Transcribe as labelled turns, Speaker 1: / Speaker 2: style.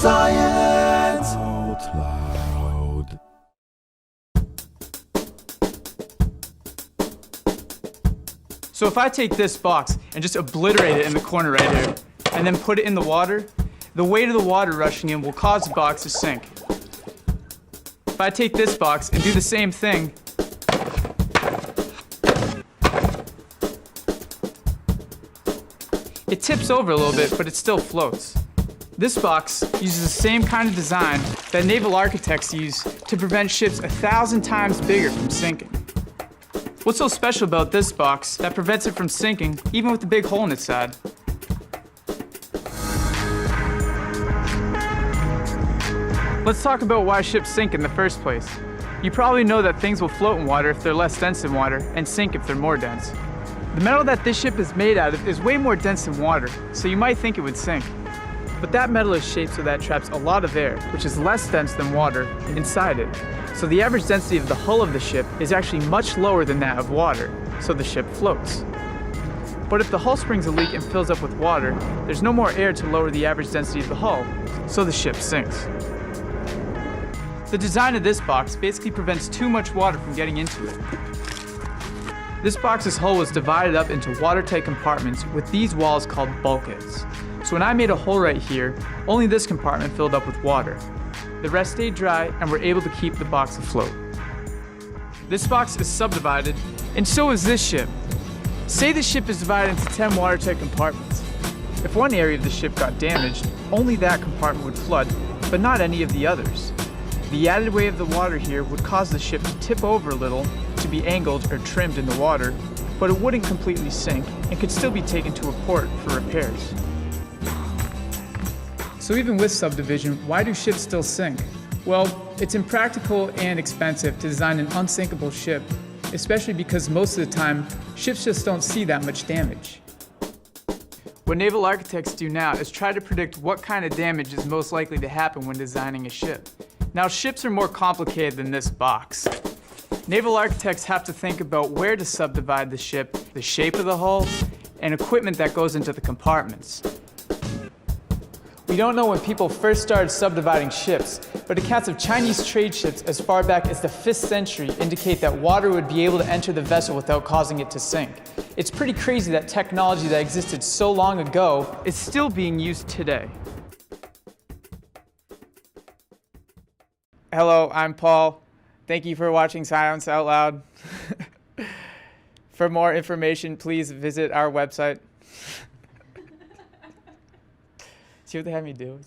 Speaker 1: Science Out Loud.
Speaker 2: So if I take this box and just obliterate it in the corner right here, and then put it in the water, the weight of the water rushing in will cause the box to sink. If I take this box and do the same thing, it tips over a little bit, but it still floats. This box uses the same kind of design that naval architects use to prevent ships 1,000 times bigger from sinking. What's so special about this box that prevents it from sinking, even with the big hole in its side? Let's talk about why ships sink in the first place. You probably know that things will float in water if they're less dense than water, and sink if they're more dense. The metal that this ship is made out of is way more dense than water, so you might think it would sink. But that metal is shaped so that it traps a lot of air, which is less dense than water, inside it. So the average density of the hull of the ship is actually much lower than that of water, so the ship floats. But if the hull springs a leak and fills up with water, there's no more air to lower the average density of the hull, so the ship sinks. The design of this box basically prevents too much water from getting into it. This box's hull was divided up into watertight compartments with these walls called bulkheads. So when I made a hole right here, only this compartment filled up with water. The rest stayed dry and were able to keep the box afloat. This box is subdivided, and so is this ship. Say the ship is divided into 10 watertight compartments. If one area of the ship got damaged, only that compartment would flood, but not any of the others. The added weight of the water here would cause the ship to tip over a little, to be angled or trimmed in the water, but it wouldn't completely sink and could still be taken to a port for repairs. So even with subdivision, why do ships still sink? Well, it's impractical and expensive to design an unsinkable ship, especially because most of the time, ships just don't see that much damage. What naval architects do now is try to predict what kind of damage is most likely to happen when designing a ship. Now, ships are more complicated than this box. Naval architects have to think about where to subdivide the ship, the shape of the hull, and equipment that goes into the compartments. We don't know when people first started subdividing ships, but accounts of Chinese trade ships as far back as the 5th century indicate that water would be able to enter the vessel without causing it to sink. It's pretty crazy that technology that existed so long ago is still being used today. Hello, I'm Paul. Thank you for watching Science Out Loud. For more information, please visit our website. See what they had me do?